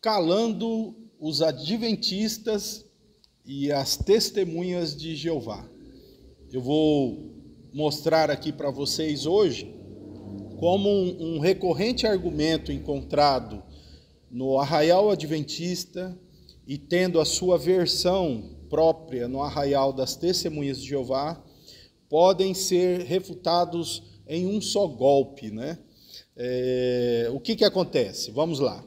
calando os adventistas e as testemunhas de Jeová. Eu vou mostrar aqui para vocês hoje como um recorrente argumento encontrado no Arraial Adventista e tendo a sua versão própria no Arraial das Testemunhas de Jeová, podem ser refutados em um só golpe, né? O que acontece? Vamos lá.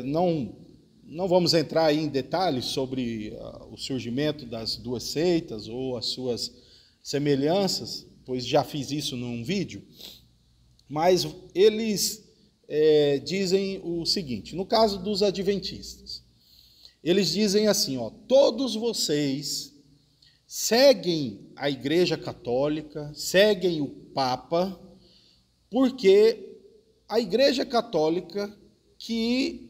Não vamos entrar aí em detalhes sobre o surgimento das duas seitas ou as suas semelhanças, pois já fiz isso num vídeo, mas eles dizem o seguinte, no caso dos adventistas, eles dizem assim, todos vocês seguem a Igreja Católica, seguem o Papa, porque a Igreja Católica que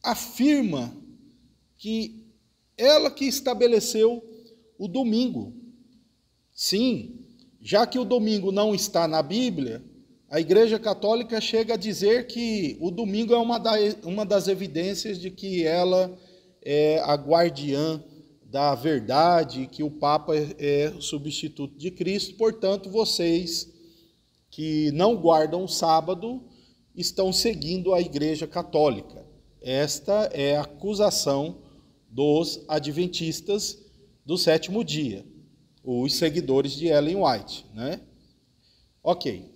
afirma que ela que estabeleceu o domingo. Sim, já que o domingo não está na Bíblia, a Igreja Católica chega a dizer que o domingo é uma das evidências de que ela é a guardiã da verdade, que o Papa é o substituto de Cristo. Portanto, vocês que não guardam o sábado estão seguindo a Igreja Católica. Esta é a acusação dos adventistas do sétimo dia, os seguidores de Ellen White, né? Ok.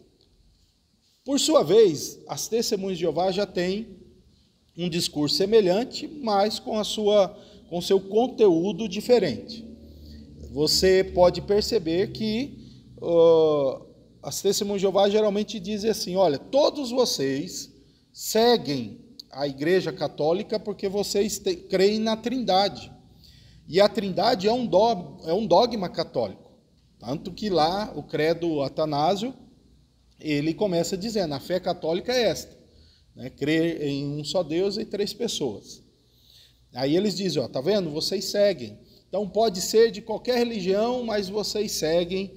Por sua vez, as Testemunhas de Jeová já têm um discurso semelhante, mas com seu conteúdo diferente. Você pode perceber que as Testemunhas de Jeová geralmente dizem assim, olha, todos vocês seguem a Igreja Católica porque vocês creem na Trindade. E a Trindade é um dogma católico. Tanto que lá o credo Atanásio, ele começa dizendo, a fé católica é esta, né? Crer em um só Deus e três pessoas. Aí eles dizem, tá vendo? Vocês seguem. Então pode ser de qualquer religião, mas vocês seguem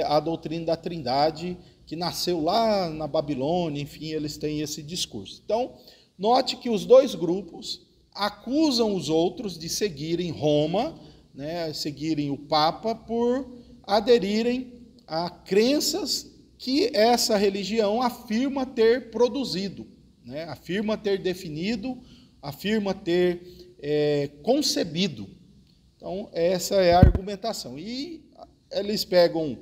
a doutrina da Trindade, que nasceu lá na Babilônia, enfim, eles têm esse discurso. Então, note que os dois grupos acusam os outros de seguirem Roma, né, seguirem o Papa, por aderirem a crenças que essa religião afirma ter produzido, né, afirma ter definido, afirma ter concebido. Então, essa é a argumentação. E eles pegam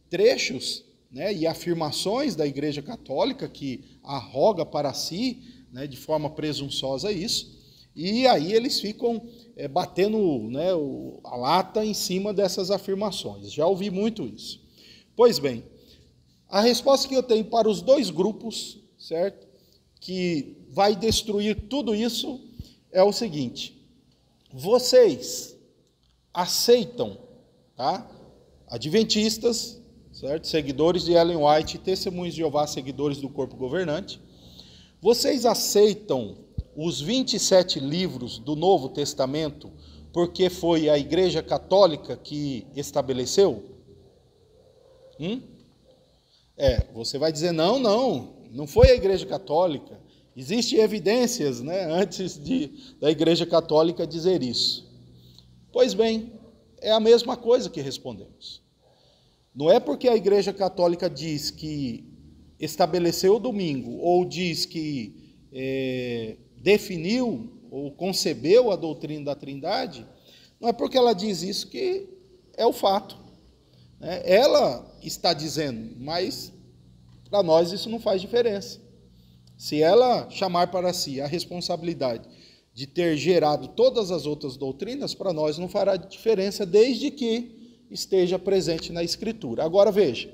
trechos, né, e afirmações da Igreja Católica, que arroga para si, né, de forma presunçosa isso, e aí eles ficam batendo, né, a lata em cima dessas afirmações. Já ouvi muito isso. Pois bem, a resposta que eu tenho para os dois grupos, certo, que vai destruir tudo isso, é o seguinte: vocês aceitam, tá? Adventistas, certo? Seguidores de Ellen White, Testemunhas de Jeová, seguidores do corpo governante, vocês aceitam os 27 livros do Novo Testamento porque foi a Igreja Católica que estabeleceu? Você vai dizer, não foi a Igreja Católica. Existem evidências, né, antes da Igreja Católica dizer isso. Pois bem, é a mesma coisa que respondemos. Não é porque a Igreja Católica diz que estabeleceu o domingo, ou diz que definiu ou concebeu a doutrina da Trindade, não é porque ela diz isso que é o fato. Ela está dizendo, mas para nós isso não faz diferença. Se ela chamar para si a responsabilidade de ter gerado todas as outras doutrinas, para nós não fará diferença, desde que esteja presente na Escritura. Agora veja,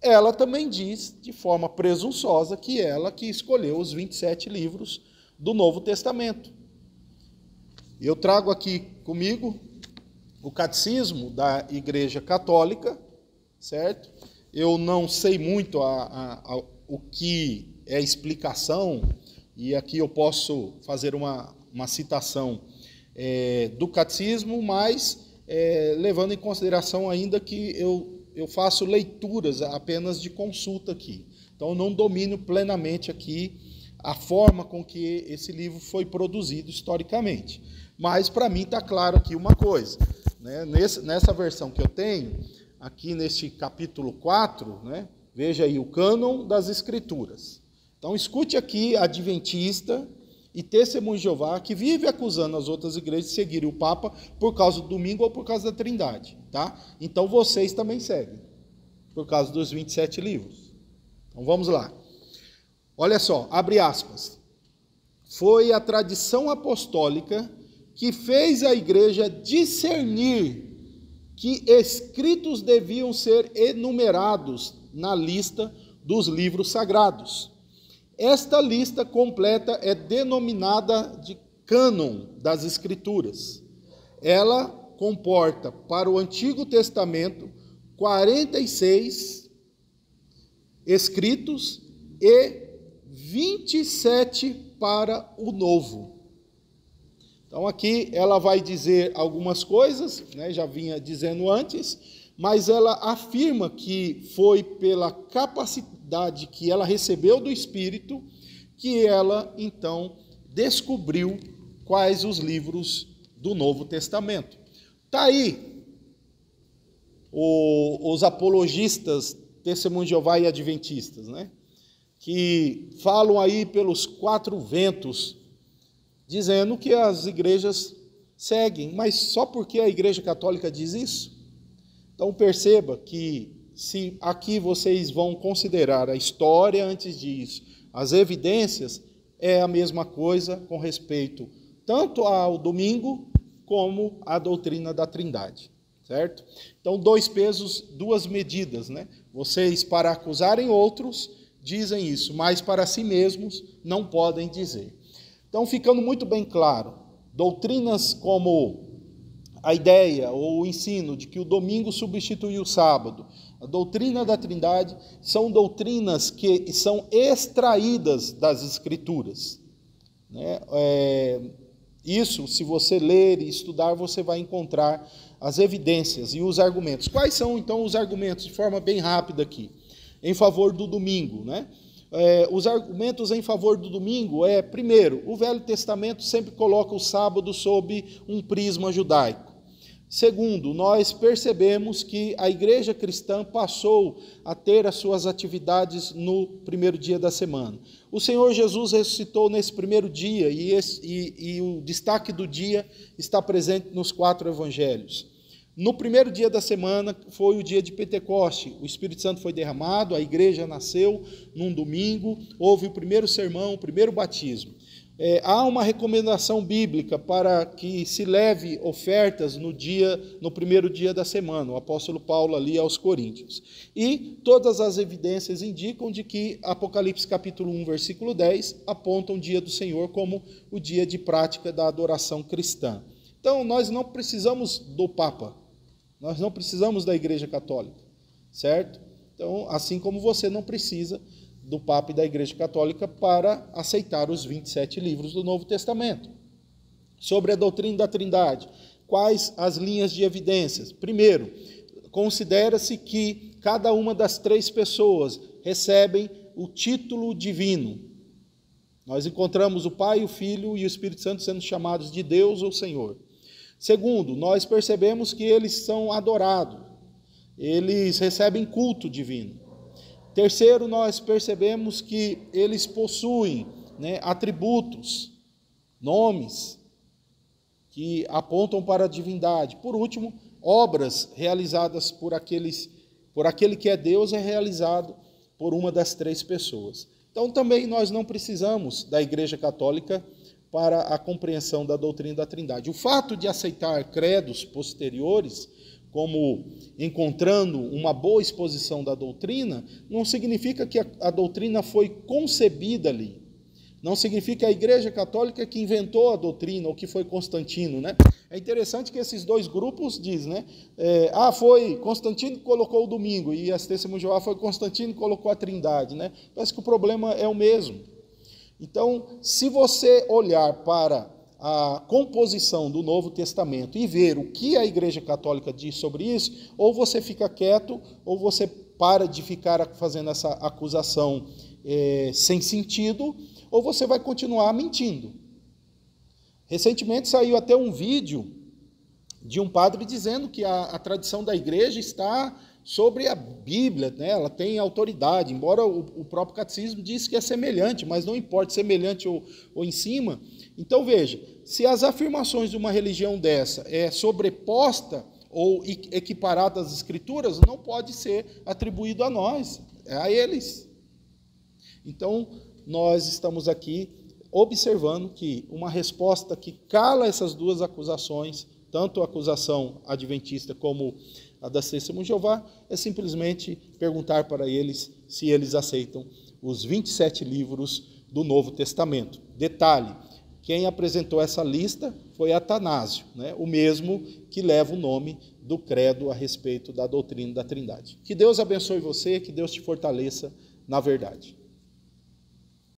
ela também diz, de forma presunçosa, que ela que escolheu os 27 livros do Novo Testamento. Eu trago aqui comigo o Catecismo da Igreja Católica, certo? Eu não sei muito o que é a explicação, e aqui eu posso fazer uma citação do Catecismo, mas levando em consideração ainda que eu faço leituras apenas de consulta aqui. Então, eu não domino plenamente aqui a forma com que esse livro foi produzido historicamente. Mas, para mim, está claro aqui uma coisa, né? Nessa versão que eu tenho, aqui neste capítulo 4, né? Veja aí, o cânon das Escrituras. Então, escute aqui, adventista e testemunho de Jeová, que vive acusando as outras igrejas de seguirem o Papa por causa do domingo ou por causa da Trindade, tá? Então, vocês também seguem, por causa dos 27 livros. Então, vamos lá. Olha só, abre aspas. Foi a tradição apostólica que fez a igreja discernir que escritos deviam ser enumerados na lista dos livros sagrados. Esta lista completa é denominada de cânon das Escrituras. Ela comporta, para o Antigo Testamento, 46 escritos e 27 para o Novo. Então aqui ela vai dizer algumas coisas, né, já vinha dizendo antes, mas ela afirma que foi pela capacidade que ela recebeu do Espírito que ela, então, descobriu quais os livros do Novo Testamento. Está aí os apologistas, testemunhos de Jeová e adventistas, né, que falam aí pelos quatro ventos, dizendo que as igrejas seguem, mas só porque a Igreja Católica diz isso? Então perceba que se aqui vocês vão considerar a história antes disso, as evidências, é a mesma coisa com respeito tanto ao domingo como à doutrina da Trindade, certo? Então 2 pesos, 2 medidas, né? Vocês, para acusarem outros, dizem isso, mas para si mesmos não podem dizer. Então, ficando muito bem claro, doutrinas como a ideia ou o ensino de que o domingo substitui o sábado, a doutrina da Trindade, são doutrinas que são extraídas das Escrituras, né? Isso, se você ler e estudar, você vai encontrar as evidências e os argumentos. Quais são, então, os argumentos, de forma bem rápida aqui, em favor do domingo, né? Os argumentos em favor do domingo primeiro, o Velho Testamento sempre coloca o sábado sob um prisma judaico. Segundo, nós percebemos que a igreja cristã passou a ter as suas atividades no primeiro dia da semana. O Senhor Jesus ressuscitou nesse primeiro dia e o destaque do dia está presente nos 4 evangelhos. No primeiro dia da semana foi o dia de Pentecoste, o Espírito Santo foi derramado, a igreja nasceu num domingo, houve o primeiro sermão, o primeiro batismo. Há uma recomendação bíblica para que se leve ofertas no primeiro dia da semana, o apóstolo Paulo ali aos Coríntios. E todas as evidências indicam de que Apocalipse capítulo 1, versículo 10, apontam o dia do Senhor como o dia de prática da adoração cristã. Então, nós não precisamos do Papa, nós não precisamos da Igreja Católica, certo? Então, assim como você não precisa do Papa e da Igreja Católica para aceitar os 27 livros do Novo Testamento. Sobre a doutrina da Trindade, quais as linhas de evidências? Primeiro, considera-se que cada uma das 3 pessoas recebem o título divino. Nós encontramos o Pai, o Filho e o Espírito Santo sendo chamados de Deus ou Senhor. Segundo, nós percebemos que eles são adorados, eles recebem culto divino. Terceiro, nós percebemos que eles possuem, né, atributos, nomes, que apontam para a divindade. Por último, obras realizadas por aquele que é Deus é realizado por uma das 3 pessoas. Então, também nós não precisamos da Igreja Católica para a compreensão da doutrina da Trindade. O fato de aceitar credos posteriores, como encontrando uma boa exposição da doutrina, não significa que a doutrina foi concebida ali. Não significa que a Igreja Católica que inventou a doutrina, ou que foi Constantino, né? É interessante que esses 2 grupos dizem, né? Foi Constantino que colocou o domingo, e as Testemunhas de Jeová foi Constantino que colocou a Trindade, né? Parece que o problema é o mesmo. Então, se você olhar para a composição do Novo Testamento e ver o que a Igreja Católica diz sobre isso, ou você fica quieto, ou você para de ficar fazendo essa acusação sem sentido, ou você vai continuar mentindo. Recentemente saiu até um vídeo de um padre dizendo que a tradição da igreja está sobre a Bíblia, né? Ela tem autoridade, embora o próprio catecismo diz que é semelhante, mas não importa semelhante ou em cima. Então veja, se as afirmações de uma religião dessa é sobreposta ou equiparada às escrituras, não pode ser atribuído a nós, é a eles. Então nós estamos aqui observando que uma resposta que cala essas duas acusações, tanto a acusação adventista como a das Testemunhas de Jeová, é simplesmente perguntar para eles se eles aceitam os 27 livros do Novo Testamento. Detalhe, quem apresentou essa lista foi Atanásio, né? O mesmo que leva o nome do credo a respeito da doutrina da Trindade. Que Deus abençoe você, que Deus te fortaleça na verdade.